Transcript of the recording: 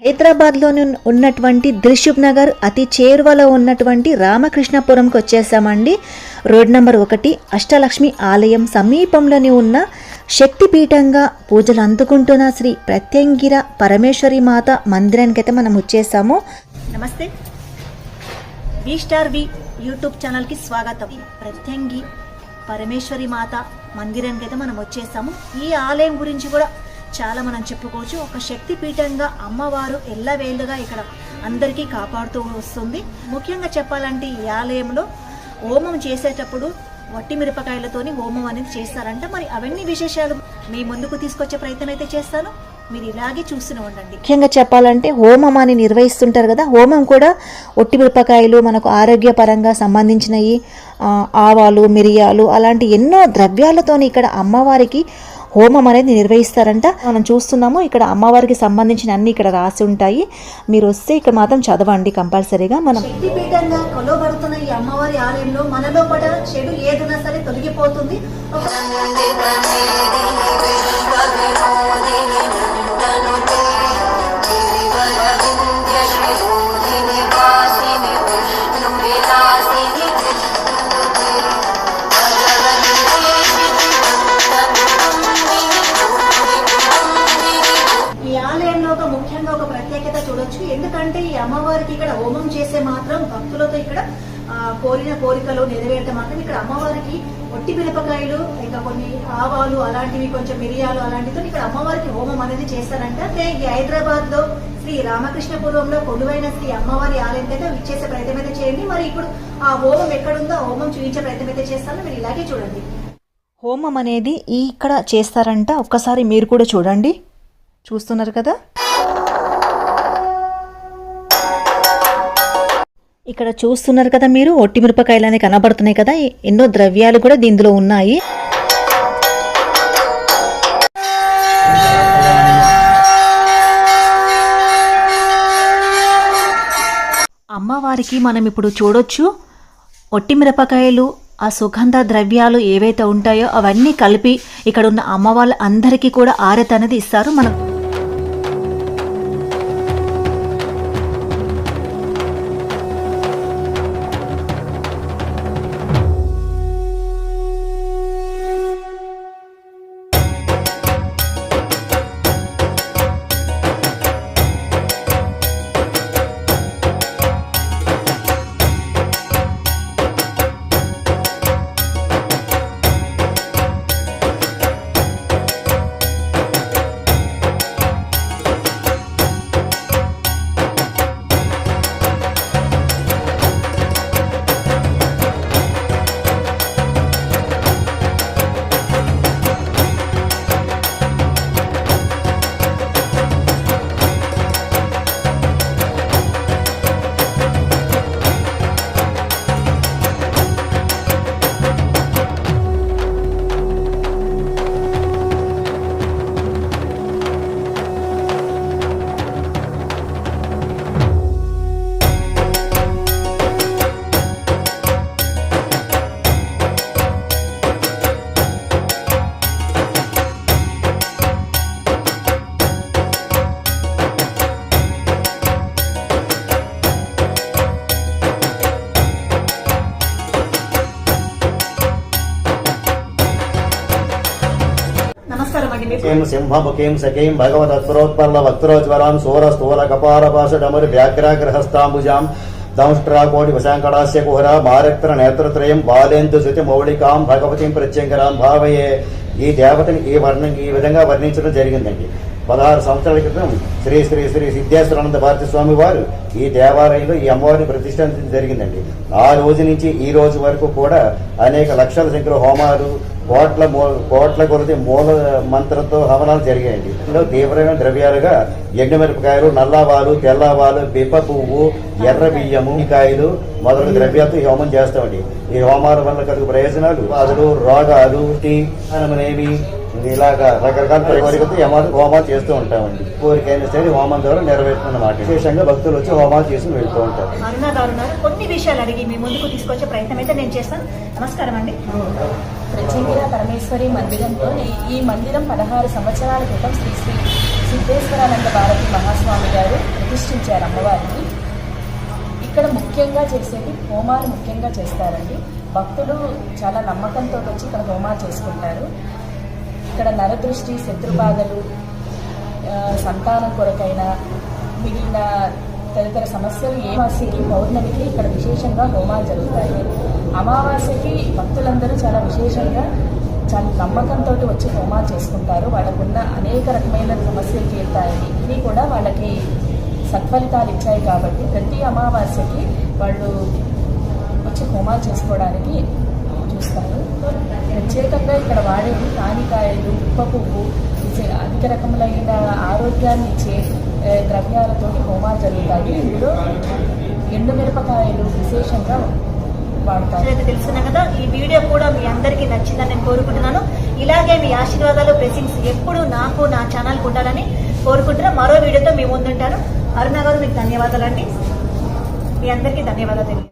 హైదరాబాద్లోని ఉన్నటువంటి దిల్సుఖ్ నగర్ అతి చేరువలో ఉన్నటువంటి రామకృష్ణపురంకి వచ్చేసామండి. రోడ్ నెంబర్ 1 అష్టలక్ష్మి ఆలయం సమీపంలోని ఉన్న శక్తిపీఠంగా పూజలు అందుకుంటున్న శ్రీ ప్రత్యంగిర పరమేశ్వరి మాత మందిరానికి అయితే మనం వచ్చేసాము. నమస్తే, వి యూట్యూబ్ ఛానల్కి స్వాగతం. ప్రత్యంగి పరమేశ్వరి మాత మందిరానికి అయితే మనం వచ్చేసాము. ఈ ఆలయం గురించి కూడా చాలా మనం చెప్పుకోవచ్చు. ఒక శక్తి పీఠంగా అమ్మవారు ఎల్లవేళ్ళుగా ఇక్కడ అందరికీ కాపాడుతూ వస్తుంది. ముఖ్యంగా చెప్పాలంటే ఈ ఆలయంలో హోమం చేసేటప్పుడు వట్టి మిరపకాయలతోని హోమం అనేది చేస్తారంట. మరి అవన్నీ విశేషాలు మీ ముందుకు తీసుకొచ్చే ప్రయత్నం అయితే చేస్తాను, మీరు ఇలాగే చూస్తూనే ఉండండి. ముఖ్యంగా చెప్పాలంటే హోమం అని నిర్వహిస్తుంటారు కదా, హోమం కూడా ఒట్టి మిరపకాయలు, మనకు ఆరోగ్యపరంగా సంబంధించినవి, ఆవాలు, మిరియాలు అలాంటి ఎన్నో ద్రవ్యాలతోని ఇక్కడ అమ్మవారికి హోమం అనేది నిర్వహిస్తారంట. మనం చూస్తున్నాము ఇక్కడ అమ్మవారికి సంబంధించిన అన్ని ఇక్కడ రాసి ఉంటాయి. మీరు వస్తే ఇక్కడ మాత్రం చదవండి కంపల్సరీగా. మనం శక్తిపీఠంగా కొలవబడుతున్న ఈ అమ్మవారి ఆలయంలో మనలో పడ చెడు ఏదైనా సరే తొలగిపోతుంది. ముఖ్యంగా ఒక ప్రత్యేకత చూడొచ్చు. ఎందుకంటే ఈ అమ్మవారికి ఇక్కడ హోమం చేసే మాత్రం భక్తులతో ఇక్కడ కోరిన కోరికలు నెరవేరితే మాత్రం ఇక్కడ అమ్మవారికి ఒట్టి మిరపకాయలు, ఇంకా కొన్ని ఆవాలు అలాంటివి, కొంచెం మిరియాలు అలాంటితో ఇక్కడ అమ్మవారికి హోమం అనేది చేస్తారంట. ఈ హైదరాబాద్ లో శ్రీ రామకృష్ణపురంలో కొలువైన శ్రీ అమ్మవారి ఆలయం అయితే ఇచ్చేసే ప్రయత్నం అయితే చేయండి. మరి ఇప్పుడు ఆ హోమం ఎక్కడుందో ఆ హోమం చూపించే ప్రయత్నం అయితే చేస్తాను, మీరు ఇలాగే చూడండి. హోమం అనేది ఇక్కడ చేస్తారంట. ఒక్కసారి మీరు కూడా చూడండి. చూస్తున్నారు కదా, ఇక్కడ చూస్తున్నారు కదా మీరు, ఒట్టి మిరపకాయలు అనేవి కనబడుతున్నాయి కదా, ఎన్నో ద్రవ్యాలు కూడా దీనిలో ఉన్నాయి. అమ్మవారికి మనం ఇప్పుడు చూడొచ్చు ఒట్టి మిరపకాయలు, ఆ సుగంధ ద్రవ్యాలు ఏవైతే ఉంటాయో అవన్నీ కలిపి ఇక్కడ ఉన్న అమ్మవాళ్ళ అందరికీ కూడా ఆరతి అనేది ఇస్తారు. మనం సింహముఖీం సఖీం భగవతత్పరోత్పల్ల వక్త్రోజ్వలాం సూరస్థూల కపారపాశడమరు వ్యాఘ్రాగ్రహస్తాంబుజాం దంష్ట్రాకోటి వశాంకడాస్య కుహర మారక్త్ర నేత్రత్రయం బాలేందు శృతి మౌళికాం భగవతిం ప్రత్యంగరాం భావయే. ఈ దేవతని ఈ విధంగా వర్ణించడం జరిగిందండి. 16 సంవత్సరాల క్రితం శ్రీ శ్రీ శ్రీ సిద్ధేశ్వరానంద భారతి స్వామి వారు ఈ దేవాలయంలో ఈ అమ్మవారిని ప్రతిష్ఠించడం జరిగిందండి. ఆ రోజు నుంచి ఈ రోజు వరకు కూడా అనేక లక్షల సంఖ్యలో హోమాలు, కోట్ల కొలది మూల మంత్రంతో హవనాలు జరిగాయండి. ఇందులో తీవ్రమైన ద్రవ్యాలుగా ఎండుమిరపకాయలు, నల్లావాలు, తెల్లవాలు, బిప్ప పువ్వు, ఎర్ర బియ్యము, కాయలు మొదలగు ద్రవ్యాలతో ఈ హోమం చేస్తామండి. ఈ హోమాల వల్ల కలుగు ప్రయోజనాలు, బాధలు, రోగాలు, అనేవి ఇలాగా రకరకాల కోరికలతో హోమాలు చేస్తూ ఉంటామండి. కోరికైనా సరే హోమం ద్వారా నెరవేరుతున్నమాట. విశేషంగా భక్తులు వచ్చి హోమాలు చేసుకుని వెళ్తూ ఉంటారు. కొన్ని విషయాలు అడిగి మీ ముందుకు తీసుకొచ్చే ప్రయత్నం అయితే నేను చేస్తాను. నమస్కారం అండి. ప్రత్యంగిర పరమేశ్వరి మందిరంతో ఈ మందిరం 16 సంవత్సరాల క్రితం శ్రీ శ్రీ సిద్ధేశ్వరానంద భారతి మహాస్వామి గారు ప్రతిష్ఠించారు అమ్మవారికి. ఇక్కడ ముఖ్యంగా చేసేది హోమాలు ముఖ్యంగా చేస్తారండి. భక్తులు చాలా నమ్మకంతో వచ్చి ఇక్కడ హోమాలు చేసుకుంటారు. ఇక్కడ నరదృష్టి, శత్రుబాధలు, సంతానం కొరకైన మిగిలిన తదితర సమస్యలు ఏ అమావాస్యకి పౌర్ణమికి ఇక్కడ విశేషంగా హోమాలు జరుగుతాయి. అమావాస్యకి భక్తులందరూ చాలా విశేషంగా చాలా నమ్మకంతో వచ్చి హోమాలు చేసుకుంటారు. వాళ్ళకున్న అనేక రకమైన సమస్యలు తీరుతాయి. ఇవి కూడా వాళ్ళకి సత్ఫలితాలు ఇచ్చాయి కాబట్టి ప్రతి అమావాస్యకి వాళ్ళు వచ్చి హోమాలు చేసుకోవడానికి చూస్తారు. ప్రత్యేకంగా ఇక్కడ వాడేది తానికాయలు, ఉప్ప పువ్వు, అధిక రకములైన ఆరోగ్యాన్ని ఇచ్చే ద్రవ్యాలతోటి హోమాలు జరుగుతాయి. ఇందులో ఎండుమిరపకాయలు విశేషంగా వాడతారు. అయితే తెలుసుకున్నాం కదా, ఈ వీడియో కూడా మీ అందరికీ నచ్చిందని నేను కోరుకుంటున్నాను. ఇలాగే మీ ఆశీర్వాదాలు, బ్లెస్సింగ్స్ ఎప్పుడు నాకు, నా ఛానల్కి ఉండాలని కోరుకుంటున్నాను. మరో వీడియోతో మీ ముందుంటాను. అరుణ గారు, మీకు ధన్యవాదాలండి. మీ అందరికీ ధన్యవాదాలు.